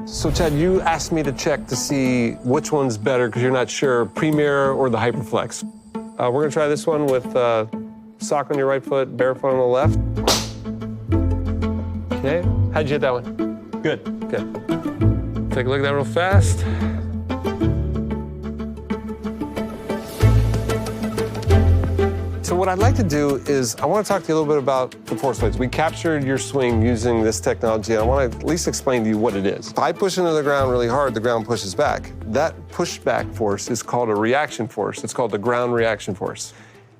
So Chad, you asked me to check to see which one's better because you're not sure, Premier or the Hyperflex. We're gonna try this one with sock on your right foot, barefoot on the left. Okay, how'd you hit that one? Good. Good. Take a look at that real fast. So what I'd like to do is I want to talk to you a little bit about the force plates. We captured your swing using this technology, and I want to at least explain to you what it is. If I push into the ground really hard, the ground pushes back. That pushback force is called a reaction force. It's called the ground reaction force.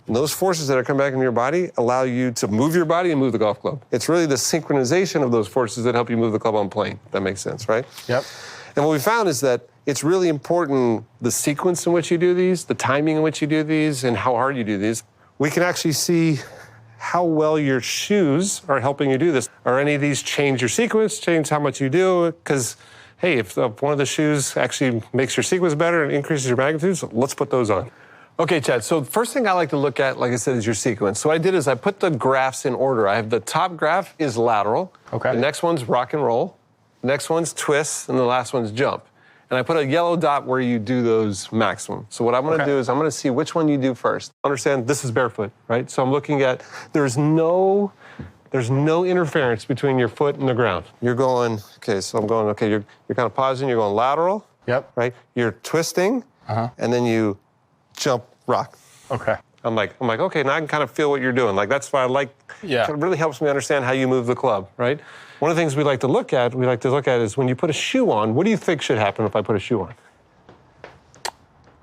And those forces that are coming back into your body allow you to move your body and move the golf club. It's really the synchronization of those forces that help you move the club on plane. That makes sense, right? Yep. And what we found is that it's really important the sequence in which you do these, the timing in which you do these, and how hard you do these. We can actually see how well your shoes are helping you do this. Are any of these change your sequence, change how much you do? Because, hey, if one of the shoes actually makes your sequence better and increases your magnitudes, let's put those on. Okay, Chad, so the first thing I like to look at, like I said, is your sequence. So what I did is I put the graphs in order. I have the top graph is lateral. Okay. The next one's rock and roll. The next one's twist, and the last one's jump. And I put a yellow dot where you do those maximum. So what I'm gonna do is I'm gonna see which one you do first. Understand, this is barefoot, right? So I'm looking at, there's no interference between your foot and the ground. You're going, okay, so I'm going, okay, you're kind of pausing, you're going lateral. Yep. Right? You're twisting, and then you jump rock. Okay. I'm like, okay, now I can kind of feel what you're doing. Like, that's why I like, it really helps me understand how you move the club, right? One of the things we like to look at is when you put a shoe on, what do you think should happen if I put a shoe on?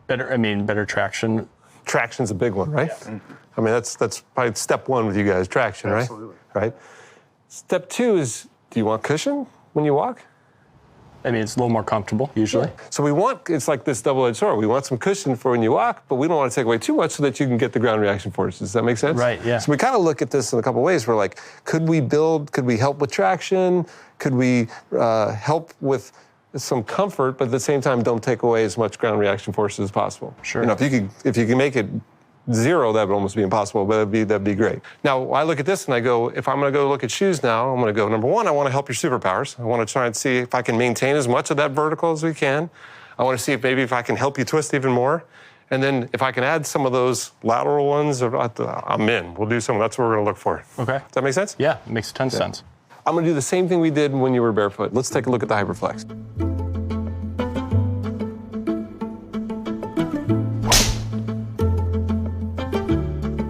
Better traction. Traction's a big one, right? Yeah. I mean, that's probably step one with you guys, traction, right? Absolutely. Right? Step two is, do you want cushion when you walk? It's a little more comfortable, usually. Yeah. So it's like this double-edged sword. We want some cushion for when you walk, but we don't want to take away too much so that you can get the ground reaction forces. Does that make sense? Right, yeah. So we kind of look at this in a couple ways. We're like, could we help with traction? Could we help with some comfort, but at the same time, don't take away as much ground reaction forces as possible? Sure. You know, if you can make it zero, that would almost be impossible, but that'd be great. Now, I look at this and I go, if I'm gonna go look at shoes now, I'm gonna go, number one, I wanna help your superpowers. I wanna try and see if I can maintain as much of that vertical as we can. I wanna see if I can help you twist even more. And then if I can add some of those lateral ones, I'm in. We'll do some, that's what we're gonna look for. Okay. Does that make sense? Yeah, it makes a ton of sense. I'm gonna do the same thing we did when you were barefoot. Let's take a look at the Hyperflex.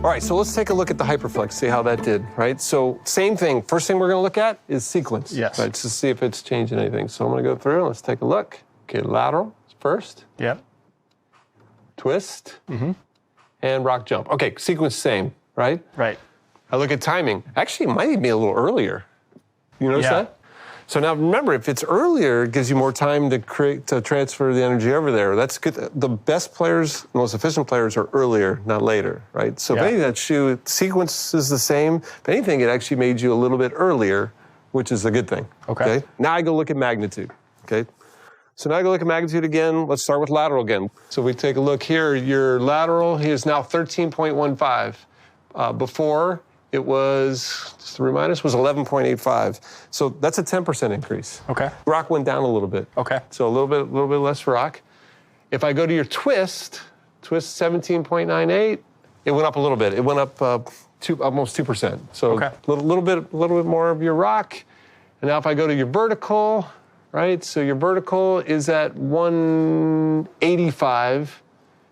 All right, so let's take a look at the Hyperflex, see how that did, right? So same thing, first thing we're gonna look at is sequence. Yes. Right, to see if it's changing anything. So I'm gonna go through, let's take a look. Okay, lateral first. Yep. Twist. And rock jump. Okay, sequence same, right? Right. I look at timing. Actually, it might even be a little earlier. You notice that? So now remember, if it's earlier, it gives you more time to transfer the energy over there. That's good. The best players, most efficient players are earlier, not later, right? So if anything, that shoe sequence is the same. If anything, it actually made you a little bit earlier, which is a good thing. Okay. Now I go look at magnitude, okay? So now I go look at magnitude again. Let's start with lateral again. So we take a look here. Your lateral is now 13.15. Before, it was, just to remind us, was 11.85. So that's a 10% increase. Okay. Rock went down a little bit. Okay. So a little bit less rock. If I go to your twist 17.98, it went up a little bit. It went up almost 2%. So a little bit more of your rock. And now if I go to your vertical, right? So your vertical is at 185,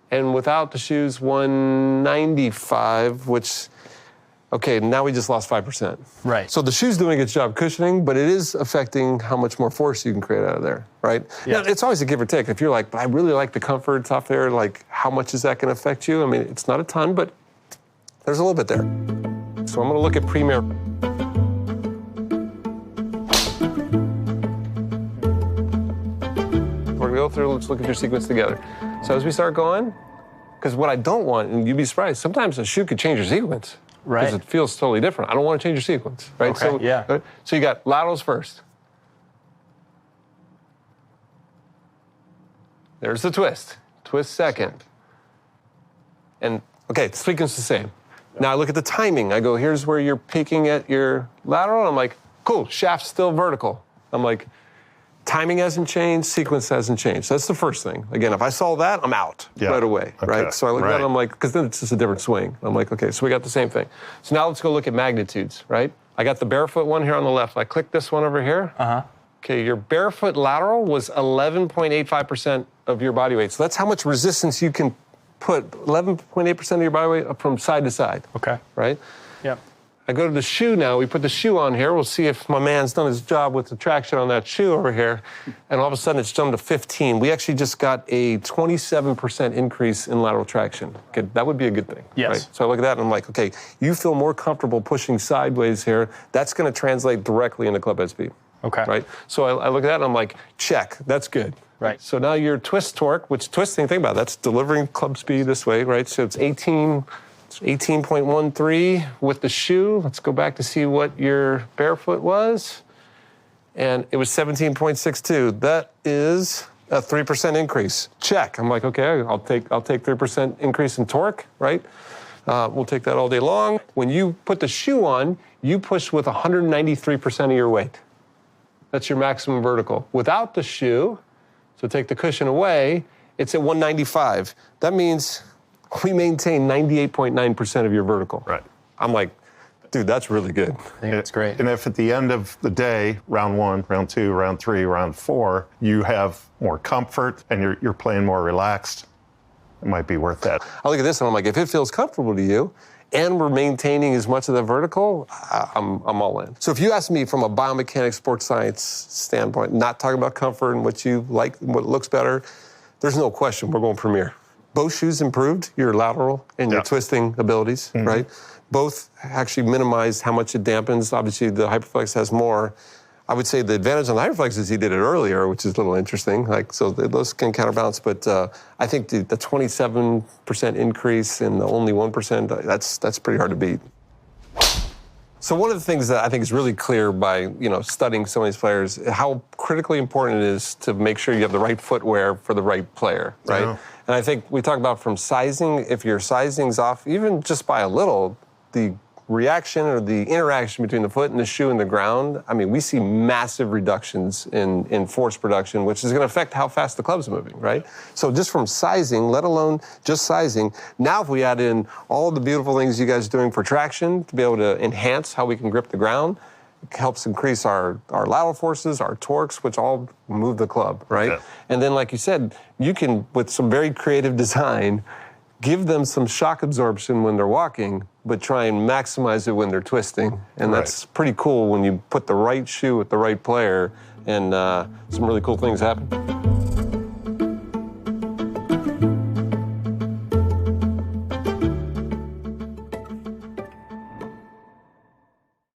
and without the shoes, 195, which, okay, now we just lost 5%. Right. So the shoe's doing its job cushioning, but it is affecting how much more force you can create out of there, right? Yeah. Now, it's always a give or take. If you're like, but I really like the comfort off there, like, how much is that gonna affect you? I mean, it's not a ton, but there's a little bit there. So I'm gonna look at Premier. We're gonna go through, let's look at your sequence together. So as we start going, because what I don't want, and you'd be surprised, sometimes a shoe could change your sequence. Right. Because it feels totally different. I don't want to change your sequence, right? Okay, So you got laterals first. There's the twist. Twist second. And, okay, the sequence is the same. Now I look at the timing. I go, here's where you're peaking at your lateral. I'm like, cool, shaft's still vertical. I'm like, timing hasn't changed, sequence hasn't changed. That's the first thing. Again, if I saw that, I'm out right away, right? So I look at it, I'm like, because then it's just a different swing. I'm like, okay, so we got the same thing. So now let's go look at magnitudes, right? I got the barefoot one here on the left. I click this one over here. Okay, your barefoot lateral was 11.85% of your body weight. So that's how much resistance you can put, 11.8% of your body weight from side to side. Okay. Right? Yep. I go to the shoe now. We put the shoe on here. We'll see if my man's done his job with the traction on that shoe over here. And all of a sudden, it's jumped to 15. We actually just got a 27% increase in lateral traction. Okay, that would be a good thing. Yes. Right? So I look at that and I'm like, okay, you feel more comfortable pushing sideways here. That's going to translate directly into club head speed. Okay. Right? So I look at that and I'm like, check, that's good. Right. So now your twist torque, which twisting, think about it, that's delivering club speed this way, right? So it's 18.13 with the shoe. Let's go back to see what your barefoot was. And it was 17.62. That is a 3% increase. Check. I'm like, okay, I'll take 3% increase in torque, right? We'll take that all day long. When you put the shoe on, you push with 193% of your weight. That's your maximum vertical. Without the shoe, so take the cushion away, it's at 195. That means we maintain 98.9% of your vertical. Right. I'm like, dude, that's really good. I think that's great. And if at the end of the day, round 1, round 2, round 3, round 4, you have more comfort and you're playing more relaxed, it might be worth that. I look at this and I'm like, if it feels comfortable to you and we're maintaining as much of the vertical, I'm all in. So if you ask me from a biomechanics, sports science standpoint, not talking about comfort and what you like, what looks better, there's no question we're going Premier. Both shoes improved your lateral and your twisting abilities, right? Both actually minimized how much it dampens. Obviously, the Hyperflex has more. I would say the advantage on the Hyperflex is he did it earlier, which is a little interesting. Like, so those can counterbalance. But I think the 27% increase and the only 1%, that's pretty hard to beat. So one of the things that I think is really clear by studying some of these players, how critically important it is to make sure you have the right footwear for the right player, right? Yeah. And I think we talk about from sizing, if your sizing's off, even just by a little, the reaction or the interaction between the foot and the shoe and the ground, I mean, we see massive reductions in force production, which is going to affect how fast the club's moving, right? So just from sizing, let alone just sizing, now if we add in all the beautiful things you guys are doing for traction to be able to enhance how we can grip the ground, it helps increase our lateral forces, our torques, which all move the club, right? Yeah. And then, like you said, you can, with some very creative design, give them some shock absorption when they're walking, but try and maximize it when they're twisting. And that's pretty cool when you put the right shoe with the right player, and some really cool things happen.